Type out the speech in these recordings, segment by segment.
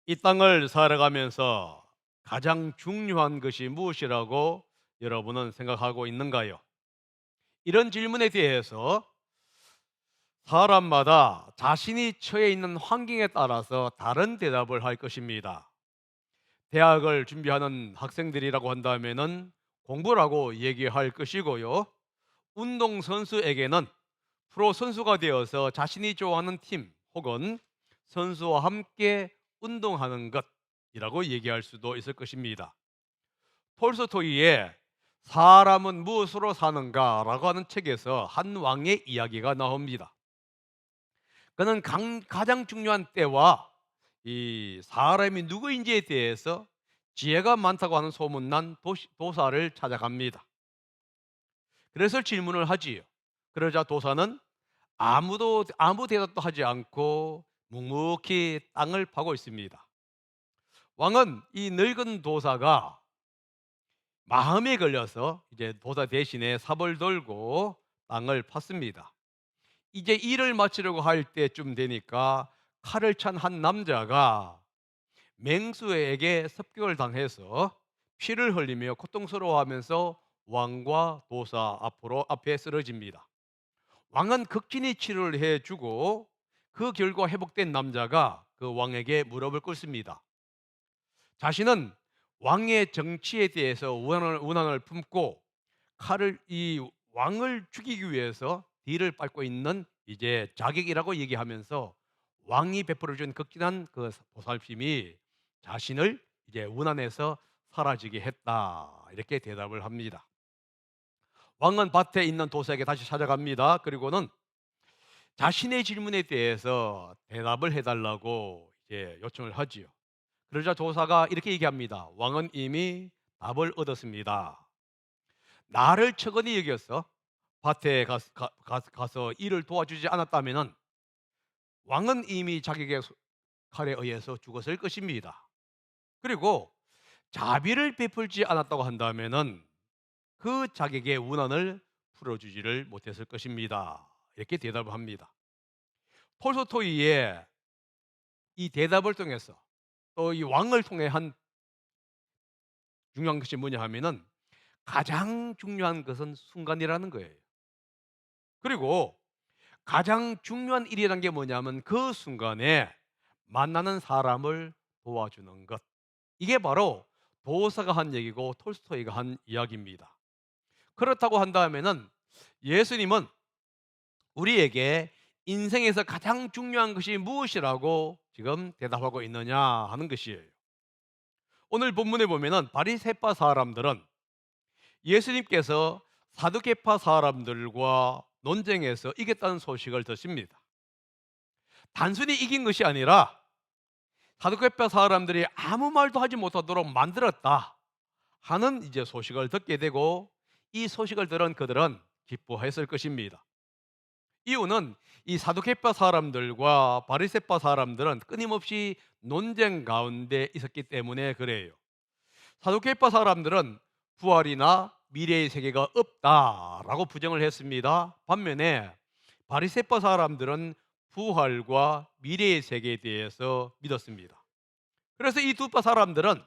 이 땅을 살아가면서 가장 중요한 것이 무엇이라고 여러분은 생각하고 있는가요? 이런 질문에 대해서 사람마다 자신이 처해 있는 환경에 따라서 다른 대답을 할 것입니다. 대학을 준비하는 학생들이라고 한다면은 공부라고 얘기할 것이고요. 운동선수에게는 프로 선수가 되어서 자신이 좋아하는 팀 혹은 선수와 함께 운동하는 것이라고 얘기할 수도 있을 것입니다. 톨스토이의 사람은 무엇으로 사는가라고 하는 책에서 한 왕의 이야기가 나옵니다. 그는 가장 중요한 때와 이 사람이 누구인지에 대해서 지혜가 많다고 하는 소문난 도사를 찾아갑니다. 그래서 질문을 하지요. 그러자 도사는 아무 대답도 하지 않고 묵묵히 땅을 파고 있습니다. 왕은 이 늙은 도사가 마음에 걸려서 이제 도사 대신에 삽을 돌고 땅을 팠습니다. 이제 일을 마치려고 할 때쯤 되니까 칼을 찬 한 남자가 맹수에게 습격을 당해서 피를 흘리며 고통스러워하면서 왕과 도사 앞에 쓰러집니다. 왕은 극진히 치료를 해주고 그 결과 회복된 남자가 그 왕에게 무릎을 꿇습니다. 자신은 왕의 정치에 대해서 원한을 품고 이 왕을 죽이기 위해서 뒤를 밟고 있는 이제 자객이라고 얘기하면서 왕이 베풀어준 극진한 그 보살핌이 자신을 이제 원한에서 사라지게 했다, 이렇게 대답을 합니다. 왕은 밭에 있는 도사에게 다시 찾아갑니다. 그리고는 자신의 질문에 대해서 대답을 해달라고 이제 요청을 하지요. 그러자 도사가 이렇게 얘기합니다. 왕은 이미 답을 얻었습니다. 나를 척은히 여겨서 밭에 가서 일을 도와주지 않았다면 왕은 이미 자기의 칼에 의해서 죽었을 것입니다. 그리고 자비를 베풀지 않았다고 한다면 그 자객의 원한을 풀어주지를 못했을 것입니다. 이렇게 대답을 합니다. 톨스토이의 이 대답을 통해서 또 이 왕을 통해 한 중요한 것이 뭐냐 하면은 가장 중요한 것은 순간이라는 거예요. 그리고 가장 중요한 일이라는 게 뭐냐면 그 순간에 만나는 사람을 도와주는 것. 이게 바로 도사가 한 얘기고 톨스토이가 한 이야기입니다. 그렇다고 한다면은 예수님은 우리에게 인생에서 가장 중요한 것이 무엇이라고 지금 대답하고 있느냐 하는 것이에요. 오늘 본문에 보면은 바리새파 사람들은 예수님께서 사두개파 사람들과 논쟁에서 이겼다는 소식을 듣습니다. 단순히 이긴 것이 아니라 사두개파 사람들이 아무 말도 하지 못하도록 만들었다 하는 이제 소식을 듣게 되고, 이 소식을 들은 그들은 기뻐했을 것입니다. 이유는 이 사두개파 사람들과 바리새파 사람들은 끊임없이 논쟁 가운데 있었기 때문에 그래요. 사두개파 사람들은 부활이나 미래의 세계가 없다라고 부정을 했습니다. 반면에 바리새파 사람들은 부활과 미래의 세계에 대해서 믿었습니다. 그래서 이 두 파 사람들은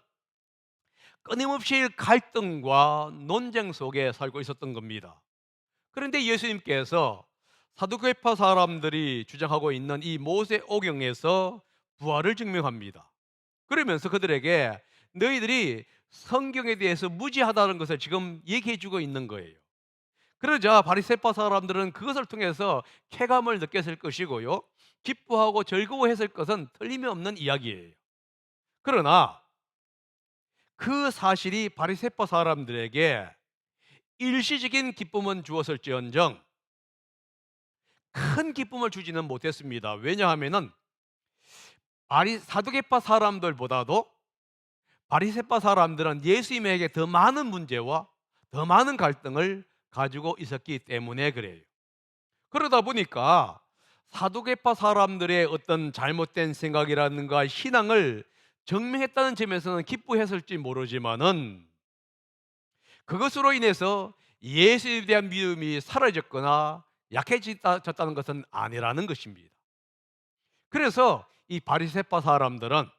끊임없이 갈등과 논쟁 속에 살고 있었던 겁니다. 그런데 예수님께서 사두개파 사람들이 주장하고 있는 이 모세 오경에서 부활을 증명합니다. 그러면서 그들에게 너희들이 성경에 대해서 무지하다는 것을 지금 얘기해 주고 있는 거예요. 그러자 바리새파 사람들은 그것을 통해서 쾌감을 느꼈을 것이고요, 기뻐하고 즐거워했을 것은 틀림없는 이야기예요. 그러나 그 사실이 바리새파 사람들에게 일시적인 기쁨은 주었을지언정 큰 기쁨을 주지는 못했습니다. 왜냐하면은 사두개파 사람들보다도 바리새파 사람들은 예수님에게 더 많은 문제와 더 많은 갈등을 가지고 있었기 때문에 그래요. 그러다 보니까 사두개파 사람들의 어떤 잘못된 생각이라든가 신앙을 증명했다는 점에서는 기뻐했을지 모르지만은 그것으로 인해서 예수에 대한 믿음이 사라졌거나 약해졌다는 것은 아니라는 것입니다. 그래서 이 바리새파 사람들은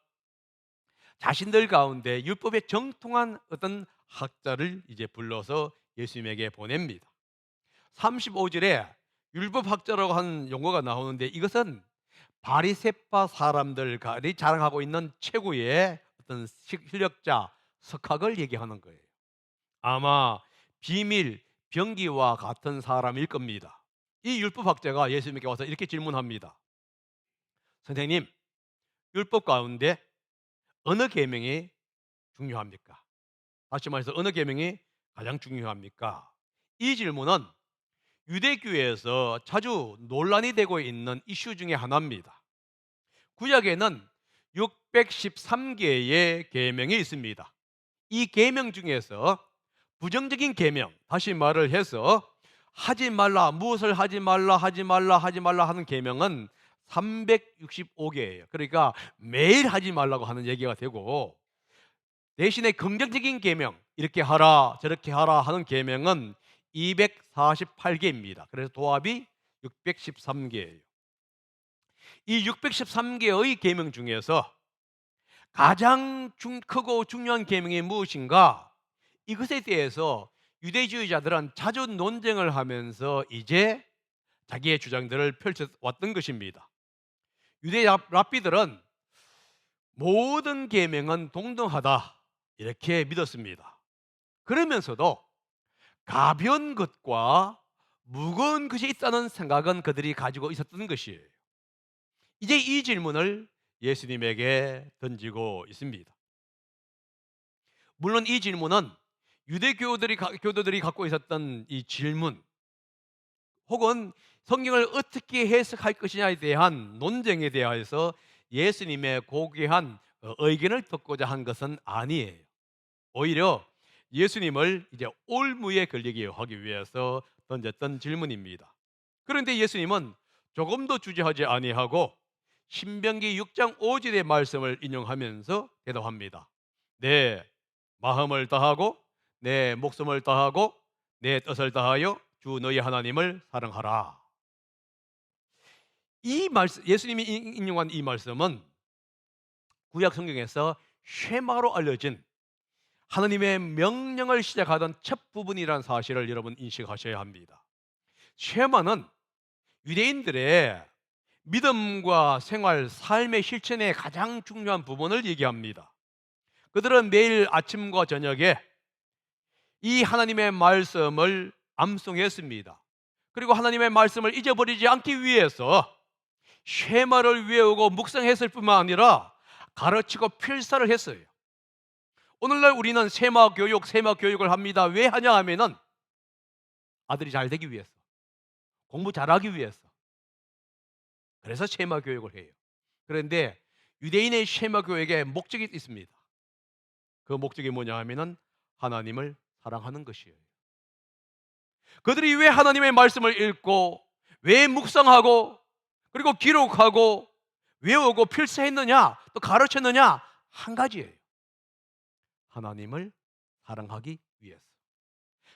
자신들 가운데 율법에 정통한 어떤 학자를 이제 불러서 예수님에게 보냅니다. 35절에 율법 학자라고 하는 용어가 나오는데, 이것은 바리새파 사람들이 자랑하고 있는 최고의 어떤 실력자, 석학을 얘기하는 거예요. 아마 비밀 병기와 같은 사람일 겁니다. 이 율법 학자가 예수님께 와서 이렇게 질문합니다. 선생님, 율법 가운데 어느 계명이 중요합니까? 다시 말해서 어느 계명이 가장 중요합니까? 이 질문은 유대교회에서 자주 논란이 되고 있는 이슈 중에 하나입니다. 구약에는 613개의 계명이 있습니다. 이 계명 중에서 부정적인 계명, 다시 말을 해서 하지 말라, 무엇을 하지 말라, 하지 말라, 하지 말라 하는 계명은 365개예요. 그러니까 매일 하지 말라고 하는 얘기가 되고, 대신에 긍정적인 계명, 이렇게 하라, 저렇게 하라 하는 계명은 248개입니다. 그래서 도합이 613개예요. 이 613개의 계명 중에서 가장 크고 중요한 계명이 무엇인가? 이것에 대해서 유대주의자들은 자주 논쟁을 하면서 이제 자기의 주장들을 펼쳐왔던 것입니다. 유대 랍비들은 모든 계명은 동등하다, 이렇게 믿었습니다. 그러면서도 가벼운 것과 무거운 것이 있다는 생각은 그들이 가지고 있었던 것이에요. 이제 이 질문을 예수님에게 던지고 있습니다. 물론 이 질문은 교도들이 갖고 있었던 이 질문, 혹은 성경을 어떻게 해석할 것이냐에 대한 논쟁에 대하여서 예수님의 고귀한 의견을 듣고자 한 것은 아니에요. 오히려 예수님을 이제 올무에 걸리게 하기 위해서 던졌던 질문입니다. 그런데 예수님은 조금도 주저하지 아니하고 신명기 6장 5절의 말씀을 인용하면서 대답합니다. 내 마음을 다하고 내 목숨을 다하고 내 뜻을 다하여 주 너희 하나님을 사랑하라. 이 말씀, 예수님이 인용한 이 말씀은 구약 성경에서 쉐마로 알려진 하나님의 명령을 시작하던 첫 부분이라는 사실을 여러분 인식하셔야 합니다. 쉐마는 유대인들의 믿음과 생활, 삶의 실천의 가장 중요한 부분을 얘기합니다. 그들은 매일 아침과 저녁에 이 하나님의 말씀을 암송했습니다. 그리고 하나님의 말씀을 잊어버리지 않기 위해서 쉐마를 외우고 묵상했을 뿐만 아니라 가르치고 필사를 했어요. 오늘날 우리는 세마 교육을 합니다. 왜 하냐 하면은 아들이 잘 되기 위해서, 공부 잘하기 위해서. 그래서 쉐마 교육을 해요. 그런데 유대인의 쉐마 교육에 목적이 있습니다. 그 목적이 뭐냐 하면은 하나님을 사랑하는 것이에요. 그들이 왜 하나님의 말씀을 읽고, 왜 묵상하고, 그리고 기록하고, 외우고 필사했느냐, 또 가르쳤느냐? 한 가지예요. 하나님을 사랑하기 위해서.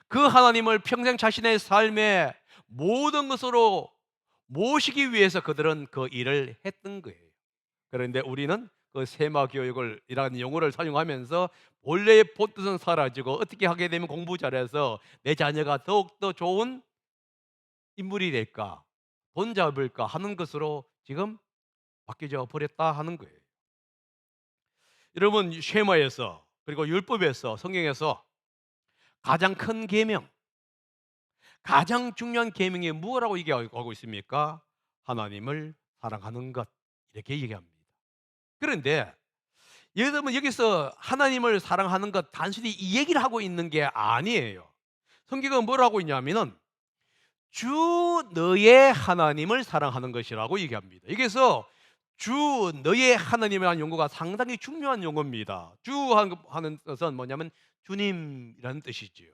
그 하나님을 평생 자신의 삶의 모든 것으로 모시기 위해서 그들은 그 일을 했던 거예요. 그런데 우리는 그 세마 교육을 이라는 용어를 사용하면서 본래의 본뜻은 사라지고 어떻게 하게 되면 공부 잘해서 내 자녀가 더욱더 좋은 인물이 될까, 돈 잡을까 하는 것으로 지금 바뀌어 버렸다 하는 거예요. 여러분, 쉐마에서, 그리고 율법에서, 성경에서 가장 큰 계명, 가장 중요한 계명이 무엇이라고 얘기하고 있습니까? 하나님을 사랑하는 것, 이렇게 얘기합니다. 그런데 여러분, 여기서 하나님을 사랑하는 것 단순히 이 얘기를 하고 있는 게 아니에요. 성경은 뭘 하고 있냐면은 주 너의 하나님을 사랑하는 것이라고 얘기합니다. 여기서 주 너의 하나님이라는 용어가 상당히 중요한 용어입니다. 주 하는 뜻은 뭐냐면 주님이라는 뜻이지요.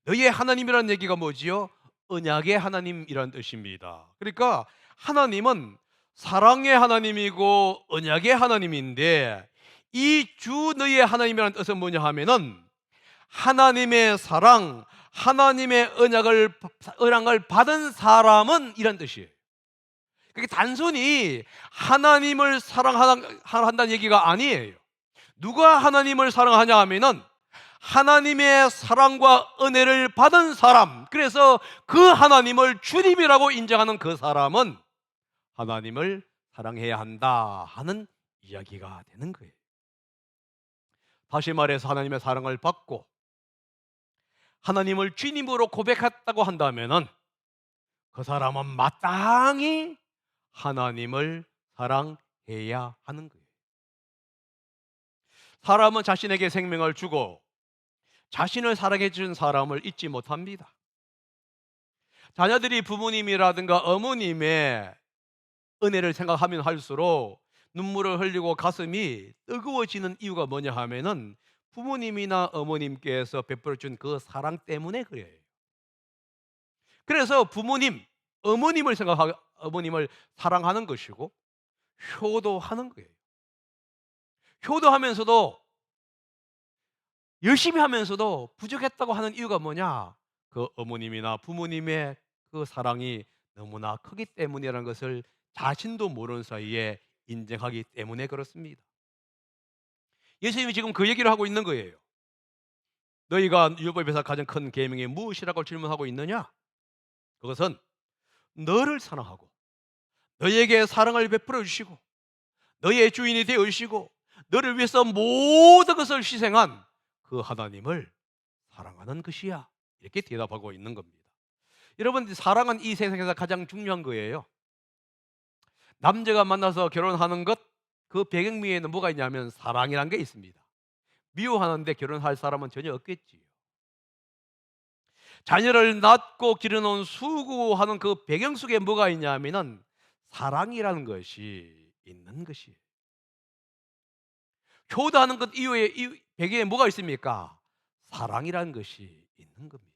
너의 하나님이라는 얘기가 뭐지요? 언약의 하나님이라는 뜻입니다. 그러니까 하나님은 사랑의 하나님이고 언약의 하나님인데, 이 주 너의 하나님이라는 뜻은 뭐냐 하면은 하나님의 사랑, 하나님의 언약을 받은 사람은 이란 뜻이에요. 그게 단순히 하나님을 사랑한다는 얘기가 아니에요. 누가 하나님을 사랑하냐 하면은 하나님의 사랑과 은혜를 받은 사람, 그래서 그 하나님을 주님이라고 인정하는 그 사람은 하나님을 사랑해야 한다 하는 이야기가 되는 거예요. 다시 말해서 하나님의 사랑을 받고 하나님을 주님으로 고백했다고 한다면은 그 사람은 마땅히 하나님을 사랑해야 하는 거예요. 사람은 자신에게 생명을 주고 자신을 사랑해 준 사람을 잊지 못합니다. 자녀들이 부모님이라든가 어머님의 은혜를 생각하면 할수록 눈물을 흘리고 가슴이 뜨거워지는 이유가 뭐냐 하면은 부모님이나 어머님께서 베풀어 준 그 사랑 때문에 그래요. 그래서 부모님, 어머님을 생각하고 어머님을 사랑하는 것이고 효도하는 거예요. 효도하면서도 열심히 하면서도 부족했다고 하는 이유가 뭐냐? 그 어머님이나 부모님의 그 사랑이 너무나 크기 때문이라는 것을 자신도 모르는 사이에 인정하기 때문에 그렇습니다. 예수님이 지금 그 얘기를 하고 있는 거예요. 너희가 율법에서 가장 큰 계명이 무엇이라고 질문하고 있느냐? 그것은 너를 사랑하고 너희에게 사랑을 베풀어 주시고 너희의 주인이 되어 주시고 너를 위해서 모든 것을 희생한 그 하나님을 사랑하는 것이야. 이렇게 대답하고 있는 겁니다. 여러분, 사랑은 이 세상에서 가장 중요한 거예요. 남자가 만나서 결혼하는 것, 그 배경미에는 뭐가 있냐면 사랑이란 게 있습니다. 미워하는데 결혼할 사람은 전혀 없겠지요. 자녀를 낳고 기르는 수고하는 그 배경 속에 뭐가 있냐면은 사랑이라는 것이 있는 것이에요. 효도하는 것 이후에 이 배경에 뭐가 있습니까? 사랑이라는 것이 있는 겁니다.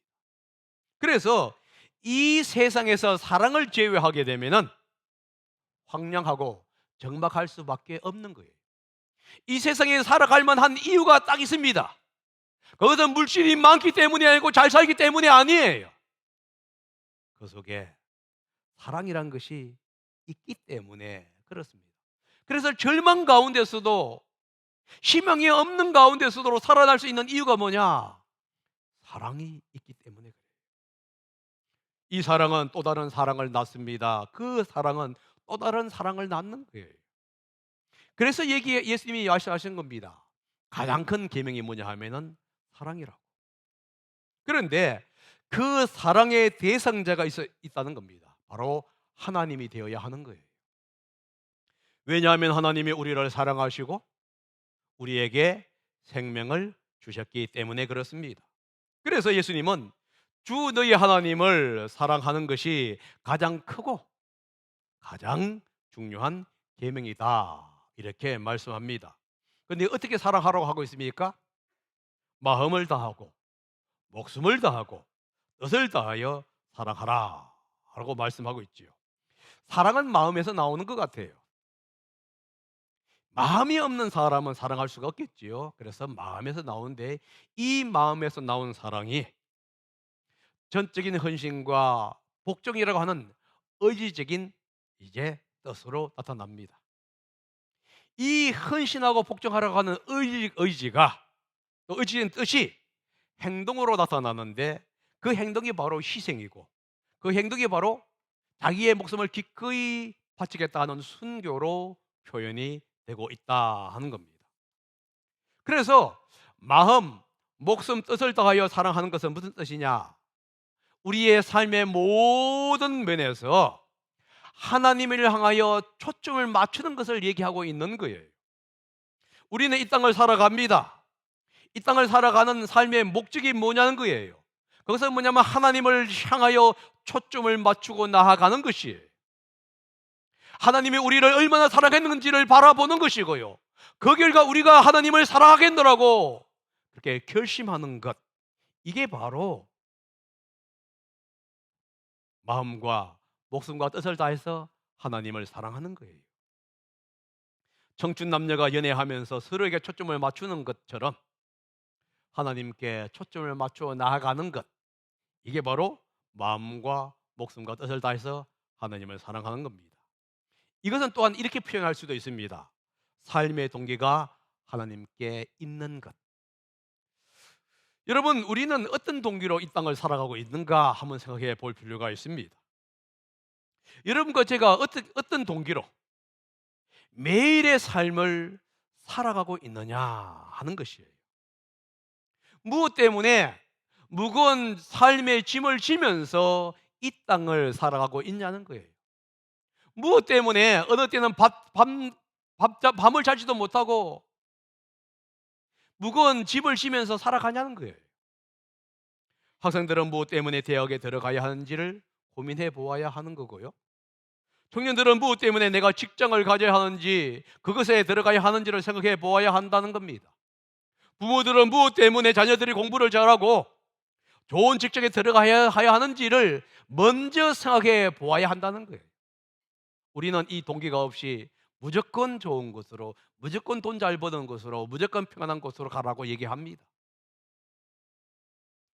그래서 이 세상에서 사랑을 제외하게 되면은 황량하고 적막할 수밖에 없는 거예요. 이 세상에 살아갈 만한 이유가 딱 있습니다. 그것은 물질이 많기 때문이 아니고 잘 살기 때문이 아니에요. 그 속에 사랑이란 것이 있기 때문에 그렇습니다. 그래서 절망 가운데서도 희망이 없는 가운데서도 살아날 수 있는 이유가 뭐냐? 사랑이 있기 때문에 그래요. 이 사랑은 또 다른 사랑을 낳습니다. 그 사랑은 또 다른 사랑을 낳는 거예요. 그래서 예수님이 말씀하신 겁니다. 가장 큰 계명이 뭐냐 하면은 사랑이라고. 그런데 그 사랑의 대상자가 있다는 겁니다. 바로 하나님이 되어야 하는 거예요. 왜냐하면 하나님이 우리를 사랑하시고 우리에게 생명을 주셨기 때문에 그렇습니다. 그래서 예수님은 주 너희 하나님을 사랑하는 것이 가장 크고 가장 중요한 계명이다, 이렇게 말씀합니다. 그런데 어떻게 사랑하라고 하고 있습니까? 마음을 다하고 목숨을 다하고 뜻을 다하여 사랑하라 라고 말씀하고 있지요. 사랑은 마음에서 나오는 것 같아요. 마음이 없는 사람은 사랑할 수가 없겠지요. 그래서 마음에서 나오는데 이 마음에서 나온 사랑이 전적인 헌신과 복종이라고 하는 의지적인 이제 뜻으로 나타납니다. 이 헌신하고 복종하라고 하는 의지가 또 의지적인 뜻이 행동으로 나타나는데 그 행동이 바로 희생이고 그 행동이 바로 자기의 목숨을 기꺼이 바치겠다 하는 순교로 표현이 되고 있다 하는 겁니다. 그래서 마음, 목숨, 뜻을 다하여 사랑하는 것은 무슨 뜻이냐? 우리의 삶의 모든 면에서 하나님을 향하여 초점을 맞추는 것을 얘기하고 있는 거예요. 우리는 이 땅을 살아갑니다. 이 땅을 살아가는 삶의 목적이 뭐냐는 거예요. 그것은 뭐냐면 하나님을 향하여 초점을 맞추고 나아가는 것이에요. 하나님이 우리를 얼마나 사랑했는지를 바라보는 것이고요. 그 결과 우리가 하나님을 사랑하겠노라고 그렇게 결심하는 것, 이게 바로 마음과 목숨과 뜻을 다해서 하나님을 사랑하는 거예요. 청춘 남녀가 연애하면서 서로에게 초점을 맞추는 것처럼 하나님께 초점을 맞추어 나아가는 것, 이게 바로 마음과 목숨과 뜻을 다해서 하나님을 사랑하는 겁니다. 이것은 또한 이렇게 표현할 수도 있습니다. 삶의 동기가 하나님께 있는 것. 여러분, 우리는 어떤 동기로 이 땅을 살아가고 있는가 한번 생각해 볼 필요가 있습니다. 여러분과 제가 어떤 동기로 매일의 삶을 살아가고 있느냐 하는 것이에요. 무엇 때문에 무거운 삶의 짐을 지면서 이 땅을 살아가고 있냐는 거예요. 무엇 때문에 어느 때는 밤을 자지도 못하고 무거운 짐을 지면서 살아가냐는 거예요. 학생들은 무엇 때문에 대학에 들어가야 하는지를 고민해 보아야 하는 거고요. 청년들은 무엇 때문에 내가 직장을 가져야 하는지, 그것에 들어가야 하는지를 생각해 보아야 한다는 겁니다. 부모들은 무엇 때문에 자녀들이 공부를 잘하고 좋은 직장에 들어가야 하는지를 먼저 생각해 보아야 한다는 거예요. 우리는 이 동기가 없이 무조건 좋은 곳으로, 무조건 돈 잘 버는 곳으로, 무조건 평안한 곳으로 가라고 얘기합니다.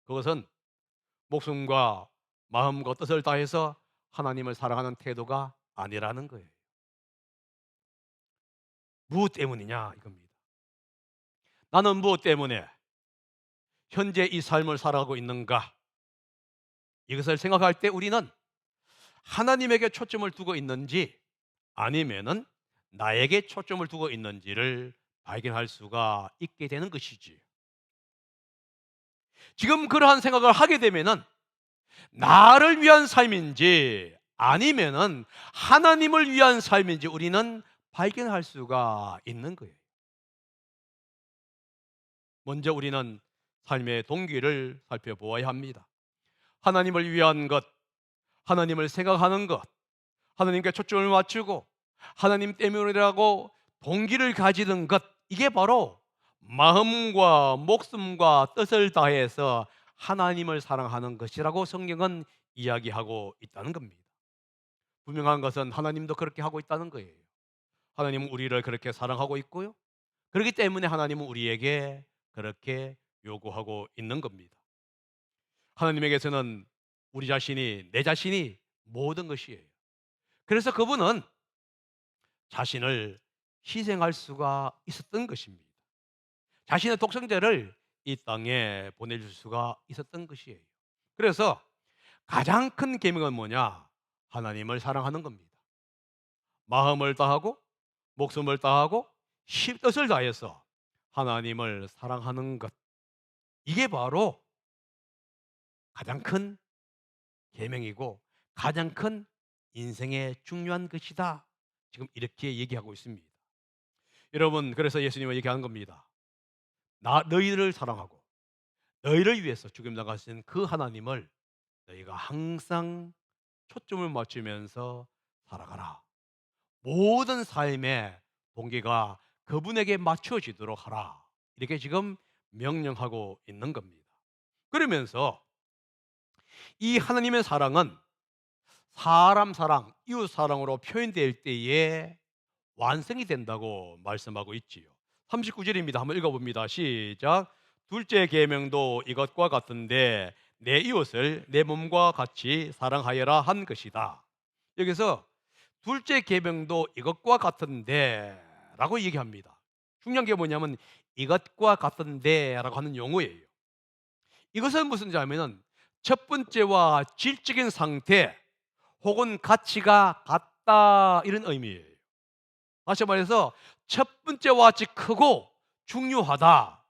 그것은 목숨과 마음과 뜻을 다해서 하나님을 사랑하는 태도가 아니라는 거예요. 무엇 때문이냐 이겁니다. 나는 무엇 때문에 현재 이 삶을 살아가고 있는가? 이것을 생각할 때 우리는 하나님에게 초점을 두고 있는지 아니면은 나에게 초점을 두고 있는지를 발견할 수가 있게 되는 것이지. 지금 그러한 생각을 하게 되면은 나를 위한 삶인지 아니면은 하나님을 위한 삶인지 우리는 발견할 수가 있는 거예요. 먼저 우리는 삶의 동기를 살펴보아야 합니다. 하나님을 위한 것, 하나님을 생각하는 것, 하나님께 초점을 맞추고 하나님 때문이라고 동기를 가지는 것, 이게 바로 마음과 목숨과 뜻을 다해서 하나님을 사랑하는 것이라고 성경은 이야기하고 있다는 겁니다. 분명한 것은 하나님도 그렇게 하고 있다는 거예요. 하나님은 우리를 그렇게 사랑하고 있고요, 그렇기 때문에 하나님은 우리에게 그렇게 요구하고 있는 겁니다. 하나님에게서는 우리 자신이, 내 자신이 모든 것이에요. 그래서 그분은 자신을 희생할 수가 있었던 것입니다. 자신의 독생자를 이 땅에 보내줄 수가 있었던 것이에요. 그래서 가장 큰 계명은 뭐냐? 하나님을 사랑하는 겁니다. 마음을 다하고 목숨을 다하고 뜻을 다해서 하나님을 사랑하는 것, 이게 바로 가장 큰 계명이고 가장 큰 인생의 중요한 것이다. 지금 이렇게 얘기하고 있습니다. 여러분, 그래서 예수님은 얘기하는 겁니다. 너희를 사랑하고 너희를 위해서 죽임 당하신 그 하나님을 너희가 항상 초점을 맞추면서 살아가라. 모든 삶의 동기가 그분에게 맞춰지도록 하라. 이렇게 지금 명령하고 있는 겁니다. 그러면서 이 하나님의 사랑은 사람 사랑, 이웃 사랑으로 표현될 때에 완성이 된다고 말씀하고 있지요. 39절입니다. 한번 읽어봅니다. 시작. 둘째 계명도 이것과 같은데 내 이웃을 내 몸과 같이 사랑하여라 한 것이다. 여기서 둘째 계명도 이것과 같은데 라고 얘기합니다. 중요한 게 뭐냐면 이것과 같은데 라고 하는 용어예요. 이것은 무슨 자면은 첫 번째와 질적인 상태 혹은 가치가 같다, 이런 의미예요. 다시 말해서 첫 번째와 같이 크고 중요하다.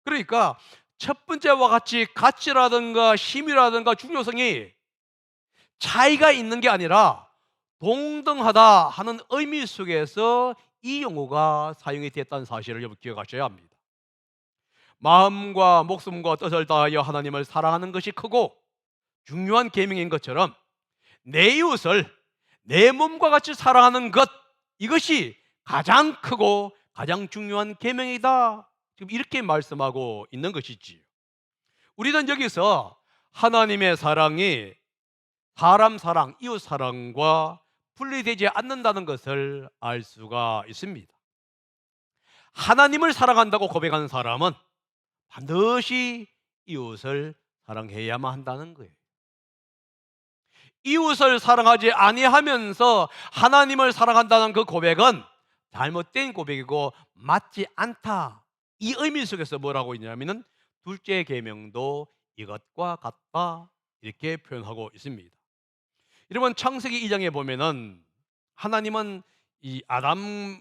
그러니까 첫 번째와 같이 가치라든가 힘이라든가 중요성이 차이가 있는 게 아니라 동등하다 하는 의미 속에서 이 용어가 사용이 됐다는 사실을 여러분 기억하셔야 합니다. 마음과 목숨과 뜻을 다하여 하나님을 사랑하는 것이 크고 중요한 계명인 것처럼 내 이웃을 내 몸과 같이 사랑하는 것, 이것이 가장 크고 가장 중요한 계명이다. 지금 이렇게 말씀하고 있는 것이지요. 우리는 여기서 하나님의 사랑이 사람 사랑, 이웃 사랑과 분리되지 않는다는 것을 알 수가 있습니다. 하나님을 사랑한다고 고백하는 사람은 반드시 이웃을 사랑해야만 한다는 거예요. 이웃을 사랑하지 아니하면서 하나님을 사랑한다는 그 고백은 잘못된 고백이고 맞지 않다. 이 의미 속에서 뭐라고 있냐면은 둘째 계명도 이것과 같다 이렇게 표현하고 있습니다. 여러분 창세기 2장에 보면은 하나님은 이 아담을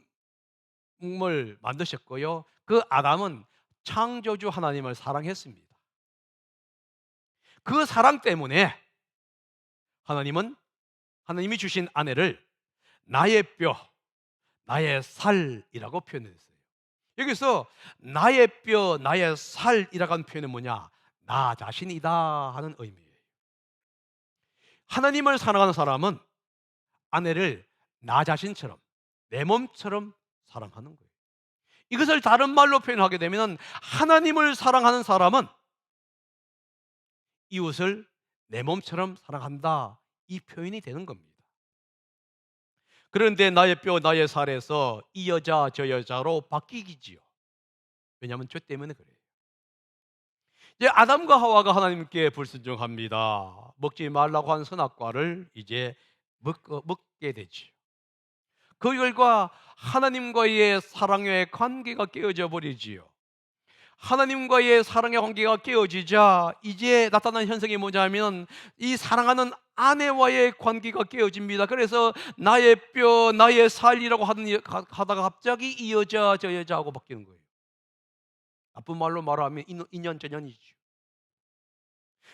만드셨고요. 그 아담은 창조주 하나님을 사랑했습니다. 그 사랑 때문에 하나님이 주신 아내를 나의 뼈, 나의 살이라고 표현했어요. 여기서 나의 뼈, 나의 살이라고 하는 표현은 뭐냐? 나 자신이다 하는 의미예요. 하나님을 사랑하는 사람은 아내를 나 자신처럼, 내 몸처럼 사랑하는 거예요. 이것을 다른 말로 표현하게 되면 하나님을 사랑하는 사람은 이웃을 내 몸처럼 사랑한다. 이 표현이 되는 겁니다. 그런데 나의 뼈, 나의 살에서 이 여자, 저 여자로 바뀌기지요. 왜냐하면 죄 때문에 그래요. 이제 아담과 하와가 하나님께 불순종합니다. 먹지 말라고 한 선악과를 이제 먹게 되지요. 그 결과 하나님과의 사랑의 관계가 깨어져 버리지요. 하나님과의 사랑의 관계가 깨어지자 이제 나타난 현상이 뭐냐면 이 사랑하는 아내와의 관계가 깨어집니다. 그래서 나의 뼈, 나의 살이라고 하다가 갑자기 이 여자, 저 여자하고 바뀌는 거예요. 나쁜 말로 말하면 인연전연이죠.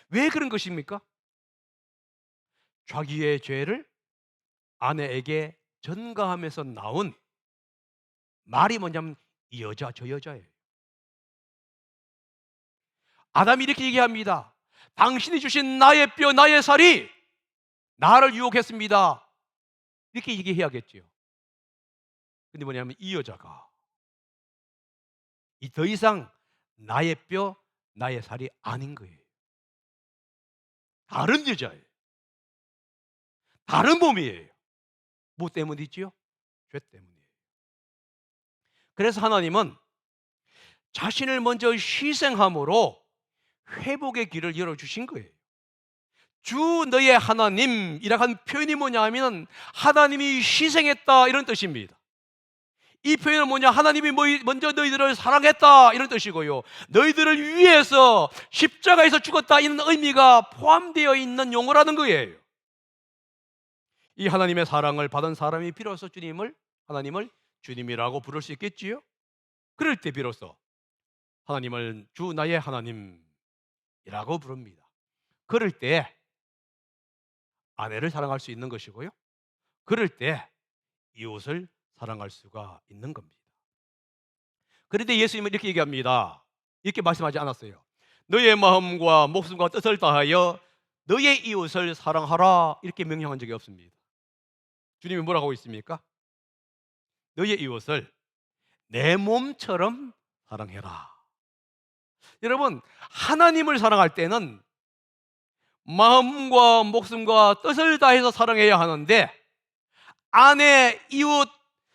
왜 그런 것입니까? 자기의 죄를 아내에게 전가하면서 나온 말이 뭐냐면 이 여자, 저 여자예요. 아담이 이렇게 얘기합니다. 당신이 주신 나의 뼈, 나의 살이 나를 유혹했습니다. 이렇게 얘기해야겠죠. 근데 뭐냐면 이 여자가 더 이상 나의 뼈, 나의 살이 아닌 거예요. 다른 여자예요. 다른 몸이에요. 뭐 때문이지요? 죄 때문이에요. 그래서 하나님은 자신을 먼저 희생함으로 회복의 길을 열어주신 거예요. 주 너의 하나님이라고 한 표현이 뭐냐 하면 하나님이 희생했다 이런 뜻입니다. 이 표현은 뭐냐? 하나님이 먼저 너희들을 사랑했다 이런 뜻이고요. 너희들을 위해서 십자가에서 죽었다 이런 의미가 포함되어 있는 용어라는 거예요. 이 하나님의 사랑을 받은 사람이 비로소 하나님을 주님이라고 부를 수 있겠지요? 그럴 때 비로소 하나님을 주 나의 하나님이라고 부릅니다. 그럴 때 아내를 사랑할 수 있는 것이고요. 그럴 때 이웃을 사랑할 수가 있는 겁니다. 그런데 예수님은 이렇게 얘기합니다. 이렇게 말씀하지 않았어요. 너의 마음과 목숨과 뜻을 다하여 너의 이웃을 사랑하라 이렇게 명령한 적이 없습니다. 주님이 뭐라고 하고 있습니까? 너의 이웃을 내 몸처럼 사랑해라. 여러분, 하나님을 사랑할 때는 마음과 목숨과 뜻을 다해서 사랑해야 하는데 아내, 이웃,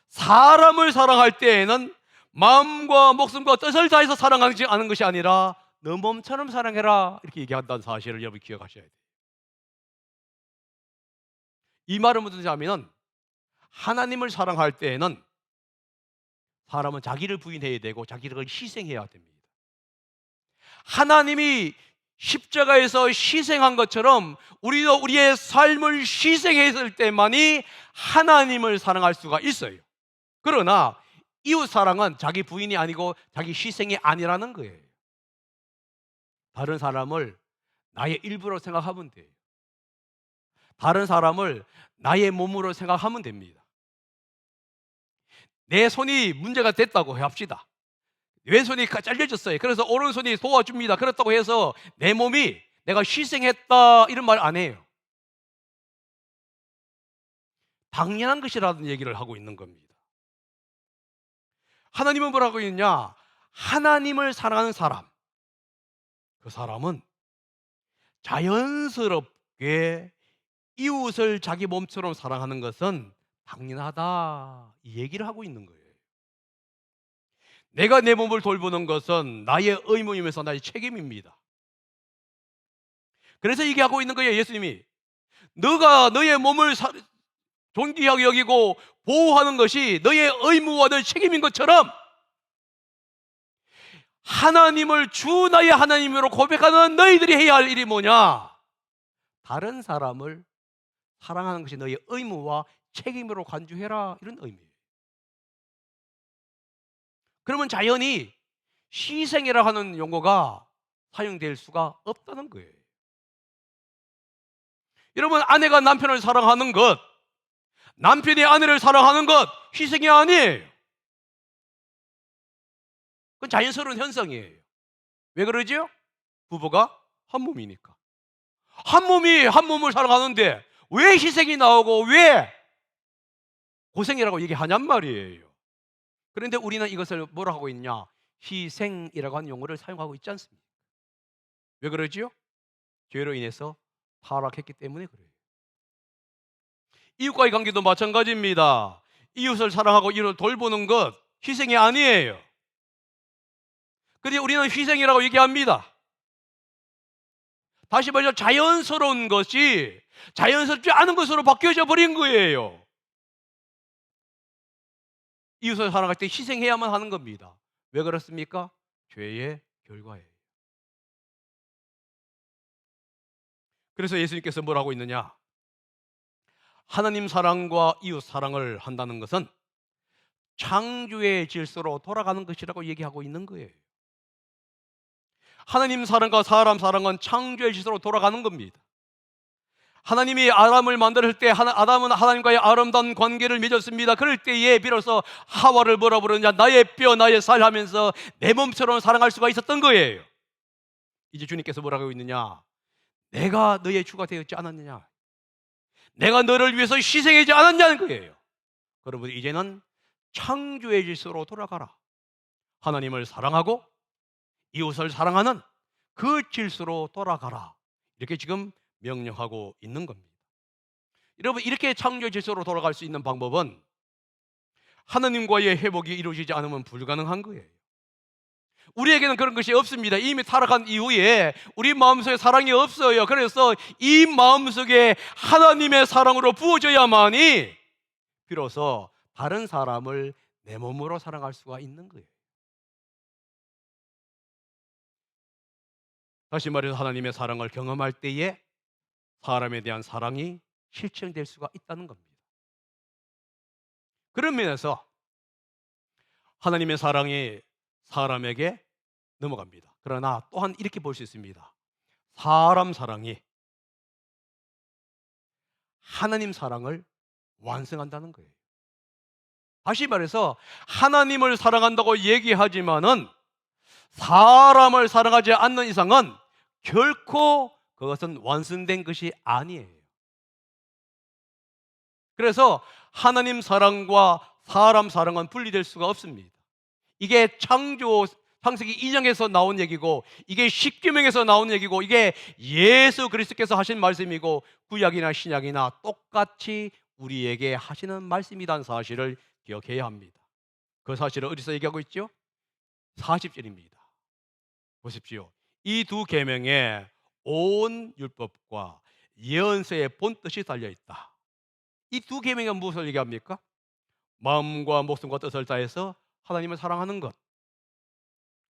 사람을 사랑할 때에는 마음과 목숨과 뜻을 다해서 사랑하지 않은 것이 아니라 너 몸처럼 사랑해라 이렇게 얘기한다는 사실을 여러분 기억하셔야 돼요. 이 말은 무슨 뜻이냐면 하나님을 사랑할 때에는 사람은 자기를 부인해야 되고 자기를 희생해야 됩니다. 하나님이 십자가에서 희생한 것처럼 우리도 우리의 삶을 희생했을 때만이 하나님을 사랑할 수가 있어요. 그러나 이웃 사랑은 자기 부인이 아니고 자기 희생이 아니라는 거예요. 다른 사람을 나의 일부로 생각하면 돼요. 다른 사람을 나의 몸으로 생각하면 됩니다. 내 손이 문제가 됐다고 합시다. 왼손이 잘려졌어요. 그래서 오른손이 도와줍니다. 그렇다고 해서 내 몸이 내가 희생했다 이런 말 안 해요. 당연한 것이라는 얘기를 하고 있는 겁니다. 하나님은 뭐라고 했냐? 하나님을 사랑하는 사람, 그 사람은 자연스럽게 이웃을 자기 몸처럼 사랑하는 것은 당연하다 이 얘기를 하고 있는 거예요. 내가 내 몸을 돌보는 것은 나의 의무이면서 나의 책임입니다. 그래서 얘기하고 있는 거예요. 예수님이 너가 너의 몸을 존귀하게 여기고 보호하는 것이 너의 의무와 너의 책임인 것처럼 하나님을 주 나의 하나님으로 고백하는 너희들이 해야 할 일이 뭐냐? 다른 사람을 사랑하는 것이 너의 의무와 책임으로 간주해라, 이런 의미예요. 그러면 자연히 희생이라고 하는 용어가 사용될 수가 없다는 거예요. 여러분, 아내가 남편을 사랑하는 것, 남편이 아내를 사랑하는 것, 희생이 아니에요. 그건 자연스러운 현상이에요. 왜 그러죠? 부부가 한 몸이니까. 한 몸이 한 몸을 사랑하는데 왜 희생이 나오고 왜 고생이라고 얘기하냔 말이에요. 그런데 우리는 이것을 뭐라 하고 있냐? 희생이라고 하는 용어를 사용하고 있지 않습니까? 왜 그러지요? 죄로 인해서 타락했기 때문에 그래요. 이웃과의 관계도 마찬가지입니다. 이웃을 사랑하고 이웃을 돌보는 것 희생이 아니에요. 그런데 우리는 희생이라고 얘기합니다. 다시 말해서 자연스러운 것이 자연스럽지 않은 것으로 바뀌어져 버린 거예요. 이웃을 사랑할 때 희생해야만 하는 겁니다. 왜 그렇습니까? 죄의 결과예요. 그래서 예수님께서 뭐라고 있느냐? 하나님 사랑과 이웃 사랑을 한다는 것은 창조의 질서로 돌아가는 것이라고 얘기하고 있는 거예요. 하나님 사랑과 사람 사랑은 창조의 질서로 돌아가는 겁니다. 하나님이 아담을 만들 때 아담은 하나님과의 아름다운 관계를 맺었습니다. 그럴 때에 비로소 하와를 뭐라 부르느냐? 나의 뼈 나의 살 하면서 내 몸처럼 사랑할 수가 있었던 거예요. 이제 주님께서 뭐라고 하고 있느냐? 내가 너의 주가 되었지 않았느냐? 내가 너를 위해서 희생하지 않았냐는 거예요. 여러분, 이제는 창조의 질서로 돌아가라. 하나님을 사랑하고 이웃을 사랑하는 그 질서로 돌아가라. 이렇게 지금 명령하고 있는 겁니다. 여러분, 이렇게 창조의 질서로 돌아갈 수 있는 방법은 하나님과의 회복이 이루어지지 않으면 불가능한 거예요. 우리에게는 그런 것이 없습니다. 이미 타락한 이후에 우리 마음속에 사랑이 없어요. 그래서 이 마음속에 하나님의 사랑으로 부어져야만이 비로소 다른 사람을 내 몸으로 사랑할 수가 있는 거예요. 다시 말해서 하나님의 사랑을 경험할 때에 사람에 대한 사랑이 실천될 수가 있다는 겁니다. 그런 면에서 하나님의 사랑이 사람에게 넘어갑니다. 그러나 또한 이렇게 볼 수 있습니다. 사람 사랑이 하나님 사랑을 완성한다는 거예요. 다시 말해서 하나님을 사랑한다고 얘기하지만은 사람을 사랑하지 않는 이상은 결코 그것은 완성된 것이 아니에요. 그래서 하나님 사랑과 사람 사랑은 분리될 수가 없습니다. 이게 창세기 2장에서 나온 얘기고, 이게 십계명에서 나온 얘기고, 이게 예수 그리스도께서 하신 말씀이고, 구약이나 신약이나 똑같이 우리에게 하시는 말씀이라는 사실을 기억해야 합니다. 그 사실을 어디서 얘기하고 있죠? 40절입니다. 보십시오. 이 두 계명에 온 율법과 예언서의 본뜻이 달려있다. 이 두 계명은 무엇을 얘기합니까? 마음과 목숨과 뜻을 다해서 하나님을 사랑하는 것,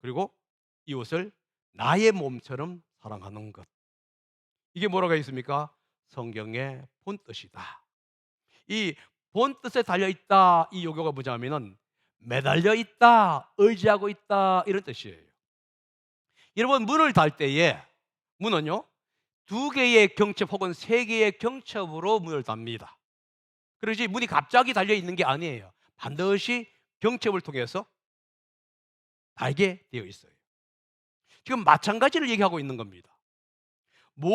그리고 이웃을 나의 몸처럼 사랑하는 것. 이게 뭐라고 있습니까? 성경의 본뜻이다. 이 본뜻에 달려있다, 이 요구가 뭐냐면은 매달려 있다, 의지하고 있다, 이런 뜻이에요. 여러분, 문을 달 때에 문은요 2개의 경첩 혹은 3개의 경첩으로 문을 답니다. 그러지 문이 갑자기 달려있는 게 아니에요. 반드시 경첩을 통해서 달게 되어 있어요. 지금 마찬가지를 얘기하고 있는 겁니다.